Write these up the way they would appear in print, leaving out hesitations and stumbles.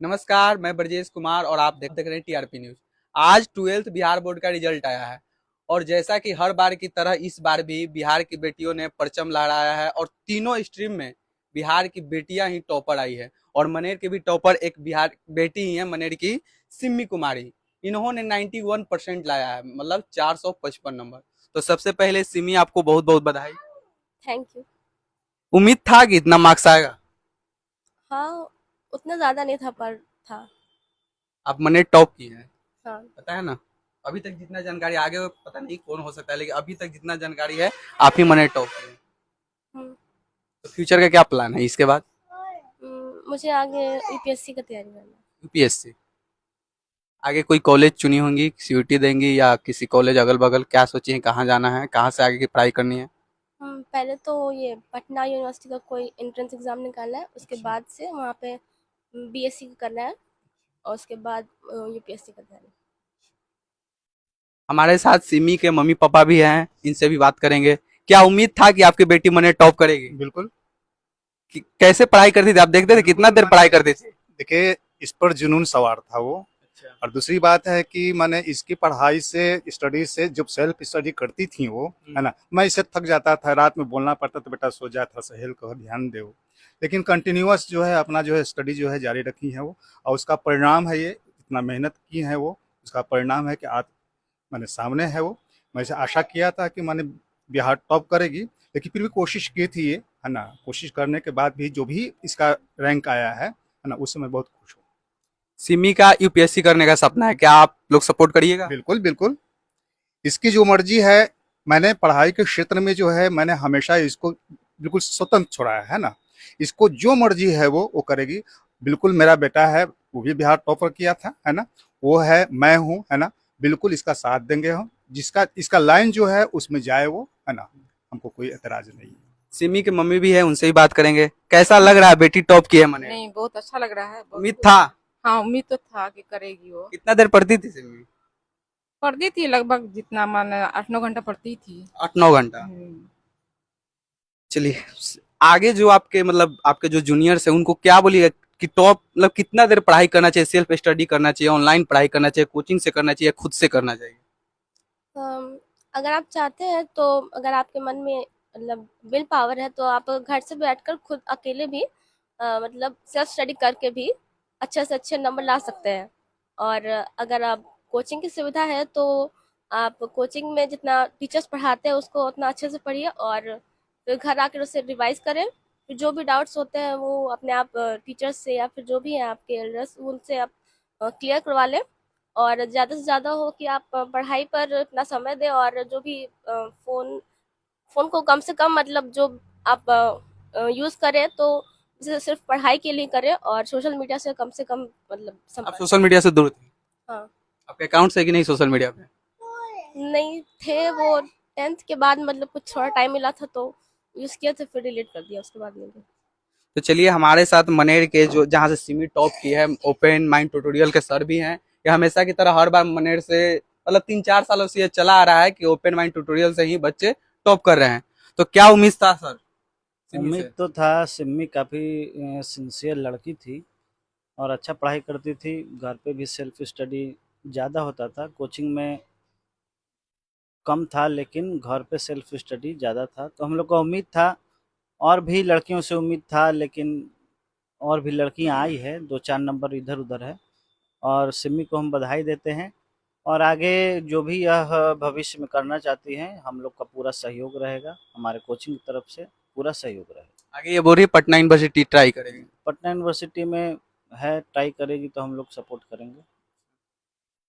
नमस्कार, मैं ब्रजेश कुमार और आप देख रहे हैं टीआरपी न्यूज। आज 12th बिहार बोर्ड का रिजल्ट आया है और जैसा कि हर बार की तरह इस बार भी बिहार की बेटियों ने परचम लहराया है और तीनों स्ट्रीम में बिहार की बेटियां ही टॉपर आई है। और मनेर के भी टॉपर एक बिहार बेटी ही है, मनेर की सिम्मी कुमारी। इन्होंने 91% लाया है, मतलब 455 नंबर। तो सबसे पहले सिमी, आपको बहुत बहुत बधाई। Thank you. उम्मीद था कि इतना मार्क्स आएगा? हाँ, उतना ज़्यादा नहीं था पर था। आप मनेर टॉप की हैं, हाँ। पता है ना। अभी तक जितना जानकारी, आगे पता नहीं कौन हो सकता है, लेकिन अभी तक जितना जानकारी है आप ही मने टॉप पे हैं। हुँ। तो फ्यूचर का क्या प्लान है इसके बाद? मुझे आगे यूपीएससी का तैयारी करना है। यूपीएससी। आगे कोई कॉलेज चुनी होंगी, सीयूटी देंगी या किसी कॉलेज अगल बगल क्या सोची है, कहाँ जाना है, कहाँ से आगे की पढ़ाई करनी है? पहले तो ये पटना यूनिवर्सिटी का कोई एंट्रेंस एग्ज़ाम निकालना है, उसके अच्छा। बाद से वहाँ पे बीएससी करना है और उसके बाद यूपीएससी का तैयारी। हमारे साथ सिमी के मम्मी पापा भी हैं, इनसे भी बात करेंगे। क्या उम्मीद था कि आपकी बेटी मने टॉप करेगी? बिल्कुल। कैसे पढ़ाई करती थी, आप देखते थे कितना देर पढ़ाई करती थी? देखिए, इस पर जुनून सवार था वो। अच्छा। और दूसरी बात है कि मैंने इसकी पढ़ाई से, स्टडी से, जब सेल्फ स्टडी करती थी वो, है ना, मैं इससे थक जाता था, रात में बोलना पड़ता था बेटा सो जा, थोड़ा सा हेल्थ को ध्यान दो। लेकिन कंटिन्यूअस जो है अपना जो है स्टडी जो है जारी रखी है वो, और उसका परिणाम है ये, इतना मेहनत की है वो, उसका परिणाम है कि आज मैंने सामने है वो। मैं इसे आशा किया था कि मैंने बिहार टॉप करेगी, लेकिन फिर भी कोशिश की थी ये, है ना। कोशिश करने के बाद भी जो भी इसका रैंक आया है ना, उससे मैं बहुत खुश हूँ। सिमी का यूपीएससी करने का सपना है, क्या आप लोग सपोर्ट करिएगा? बिल्कुल बिल्कुल। इसकी जो मर्जी है, मैंने पढ़ाई के क्षेत्र में जो है मैंने हमेशा इसको बिल्कुल स्वतंत्र छोड़ा है ना। इसको जो मर्जी है वो करेगी। बिल्कुल मेरा बेटा है, वो भी बिहार टॉपर किया था, है ना। वो है, मैं हूँ, है ना। बिल्कुल इसका साथ देंगे हम, जिसका इसका लाइन जो है उसमें जाए वो, है ना। हमको कोई एतराज नहीं है। सिमी के मम्मी भी है, उनसे ही बात करेंगे। कैसा लग रहा है, बेटी टॉप की है मने? नहीं, बहुत अच्छा लग रहा है। बहुत उम्मीद था? हाँ, उम्मीद तो था कि करेगी वो। कितना देर पढ़ती थी सिमी? पढ़ती थी लगभग जितना मन 8-9 घंटा पढ़ती थी। 8-9 घंटा। हम्म। चलिए, आगे जो आपके मतलब आपके जो जूनियर्स है उनको क्या बोलिएगा कि टॉप मतलब कितना देर पढ़ाई करना चाहिए, सेल्फ स्टडी करना चाहिए, ऑनलाइन पढ़ाई करना चाहिए, कोचिंग से करना चाहिए, खुद से करना चाहिए? अम, अगर आप चाहते हैं तो अगर आपके मन में मतलब विल पावर है तो आप घर से बैठकर खुद अकेले भी मतलब सेल्फ स्टडी करके भी अच्छे से अच्छे नंबर ला सकते हैं। और अगर आप कोचिंग की सुविधा है तो आप कोचिंग में जितना टीचर्स पढ़ाते हैं उसको उतना अच्छे से पढ़िए और फिर घर आकर उसे रिवाइज करें। फिर जो भी डाउट्स होते हैं वो अपने आप टीचर्स से या फिर जो भी हैं आपके एल्डर्स उनसे आप क्लियर करवा लें। और ज़्यादा से ज़्यादा हो कि आप पढ़ाई पर इतना समय दें और जो भी फ़ोन फ़ोन को कम से कम मतलब जो आप यूज़ करें तो उसे सिर्फ पढ़ाई के लिए करें और सोशल मीडिया से कम मतलब आप संपर्क। सोशल मीडिया से दूर थे? हाँ। आपके अकाउंट है कि नहीं सोशल मीडिया पे? नहीं थे वो 10th के बाद मतलब कुछ थोड़ा टाइम मिला था तो यूज़ किया था फिर डिलीट कर दिया उसके बाद नहीं किया। तो चलिए, हमारे साथ मनेर के जो जहाँ से सिमी टॉप की है, ओपन माइंड ट्यूटोरियल के सर भी हैं। ये हमेशा की तरह हर बार मनेर से मतलब 3-4 सालों से ये चला आ रहा है कि ओपन माइंड ट्यूटोरियल से ही बच्चे टॉप कर रहे हैं। तो क्या उम्मीद था सर सिमी उम्मीद से? तो था। सिम्मी काफ़ी सिंसियर लड़की थी और अच्छा पढ़ाई करती थी। घर पे भी सेल्फ स्टडी ज़्यादा होता था, कोचिंग में कम था, लेकिन घर पे सेल्फ स्टडी ज़्यादा था। तो हम लोग को उम्मीद था, और भी लड़कियों से उम्मीद था, लेकिन और भी लड़कियां आई है, 2-4 नंबर इधर-उधर है। और सिम्मी को हम बधाई देते हैं और आगे जो भी यह भविष्य में करना चाहती हैं, हम लोग का पूरा सहयोग रहेगा, हमारे कोचिंग की तरफ से पूरा सहयोग रहेगा। आगे ये बोल रही है पटना यूनिवर्सिटी ट्राई करेंगे। पटना यूनिवर्सिटी में है, ट्राई करेगी तो हम लोग सपोर्ट करेंगे।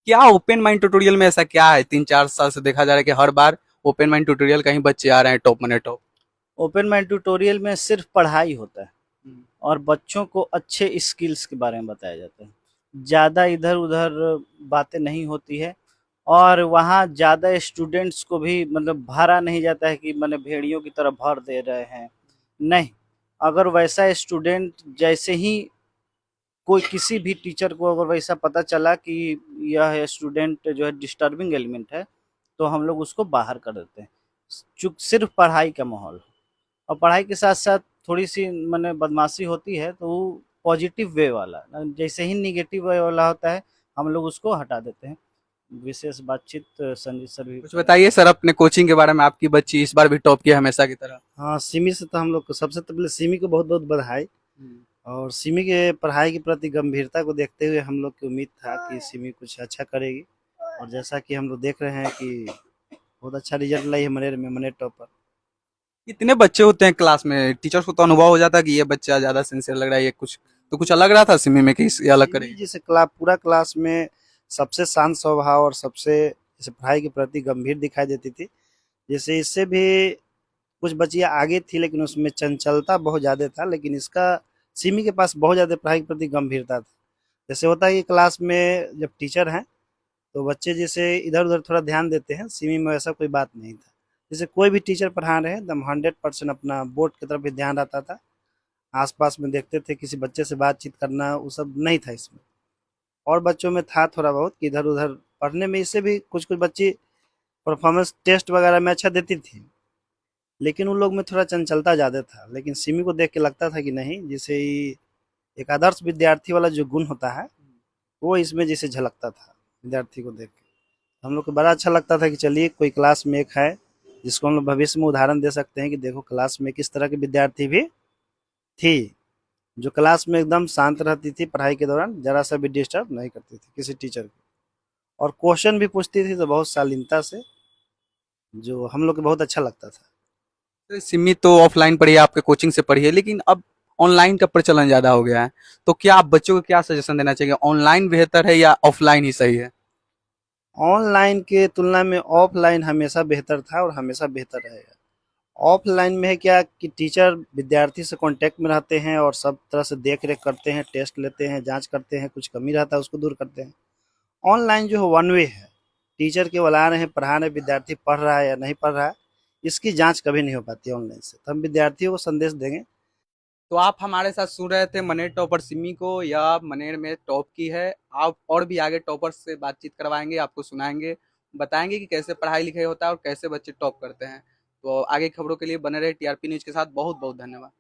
क्या ओपन माइंड ट्यूटोरियल में ऐसा क्या है? 3-4 साल से देखा जा रहा है कि हर बार ओपन माइंड ट्यूटोरियल का ही बच्चे आ रहे हैं टॉप मने टॉप। ओपन माइंड ट्यूटोरियल में सिर्फ पढ़ाई होता है और बच्चों को अच्छे स्किल्स के बारे में बताया जाता है। ज़्यादा इधर-उधर बातें नहीं होती है और वहाँ ज़्यादा स्टूडेंट्स को भी मतलब भरा नहीं जाता है कि माने भेड़ियों की तरह भर दे रहे हैं। नहीं, अगर वैसा स्टूडेंट जैसे ही कोई किसी भी टीचर को अगर वैसा पता चला कि यह स्टूडेंट जो है डिस्टर्बिंग एलिमेंट है, तो हम लोग उसको बाहर कर देते हैं। चूँकि सिर्फ पढ़ाई का माहौल और पढ़ाई के साथ-साथ थोड़ी-सी माने बदमाशी होती है, तो पॉजिटिव वे वाला, जैसे ही निगेटिव वे वाला होता है हम लोग उसको हटा देते हैं। विशेष बातचीत संजीत सर भी। कुछ बताइए सर अपने कोचिंग के बारे में, आपकी बच्ची इस बार भी टॉप किया हमेशा की तरह। हाँ, सिमी से तो हम लोग को सबसे तो पहले सिमी को बहुत बहुत बधाई। और सिमी के पढ़ाई के प्रति गंभीरता को देखते हुए हम लोग की उम्मीद था कि सिमी कुछ अच्छा करेगी, और जैसा कि हम लोग देख रहे हैं कि बहुत अच्छा रिजल्ट लाई है मनेर में, मनेर टॉपर। कितने बच्चे होते हैं क्लास में? टीचर्स को तो अनुभव हो जाता है कि ये बच्चा ज्यादा सिंसियर लग रहा है, ये कुछ अलग रहा था सिमी में कि ये अलग करेगी? जैसे क्लास, पूरा क्लास में सबसे शांत स्वभाव और सबसे जैसे पढ़ाई के प्रति गंभीर दिखाई देती थी। जैसे इससे भी कुछ बच्चियाँ आगे थी लेकिन उसमें चंचलता बहुत ज़्यादा था, लेकिन इसका सिमी के पास बहुत ज़्यादा पढ़ाई के प्रति गंभीरता था। जैसे होता है कि क्लास में जब टीचर हैं तो बच्चे जैसे इधर उधर थोड़ा ध्यान देते हैं, सिमी में वैसा कोई बात नहीं था। जैसे कोई भी टीचर पढ़ा रहे हैं एकदम 100% अपना बोर्ड की तरफ भी ध्यान रहता था, आसपास में देखते थे, किसी बच्चे से बातचीत करना वो सब नहीं था इसमें। और बच्चों में था थोड़ा बहुत कि इधर उधर पढ़ने में, इससे भी कुछ कुछ बच्चे परफॉर्मेंस टेस्ट वगैरह में अच्छा देती थी, लेकिन उन लोग में थोड़ा चंचलता ज़्यादा था। लेकिन सिमी को देख के लगता था कि नहीं, जैसे ही एक आदर्श विद्यार्थी वाला जो गुण होता है वो इसमें जैसे झलकता था विद्यार्थी को देख के। हम लोग को बड़ा अच्छा लगता था कि चलिए कोई क्लास में एक है जिसको हम लोग भविष्य में उदाहरण दे सकते हैं कि देखो क्लास में किस तरह के विद्यार्थी भी थी, जो क्लास में एकदम शांत रहती थी, पढ़ाई के दौरान जरा सा भी डिस्टर्ब नहीं करती थी किसी टीचर को, और क्वेश्चन भी पूछती थी तो बहुत शालीनता से, जो हम लोग को बहुत अच्छा लगता था। तो सिमी तो ऑफलाइन पढ़ी है, आपके कोचिंग से पढ़ी है, लेकिन अब ऑनलाइन का प्रचलन ज्यादा हो गया है, तो क्या आप बच्चों को क्या सजेशन देना चाहिए? ऑनलाइन बेहतर है या ऑफलाइन ही सही है? ऑनलाइन के तुलना में ऑफलाइन हमेशा बेहतर था और हमेशा बेहतर रहेगा। ऑफलाइन में है क्या कि टीचर विद्यार्थी से कांटेक्ट में रहते हैं और सब तरह से देख रेख करते हैं, टेस्ट लेते हैं, जांच करते हैं, कुछ कमी रहता है उसको दूर करते हैं। ऑनलाइन जो है वन वे है, टीचर केवल आ रहे हैं, पढ़ा रहे हैं, विद्यार्थी पढ़ रहा है या नहीं पढ़ रहा है, इसकी जांच कभी नहीं हो पाती ऑनलाइन से। तो हम विद्यार्थियों को संदेश देंगे। तो आप हमारे साथ सुन रहे थे मनेर टॉपर सिमी को, या मनेर में टॉप की है। आप और भी आगे टॉपर से बातचीत करवाएंगे, आपको सुनाएंगे, बताएंगे कि कैसे पढ़ाई लिखाई होता है और कैसे बच्चे टॉप करते हैं। तो आगे खबरों के लिए बने रहे टीआरपी न्यूज के साथ। बहुत बहुत धन्यवाद।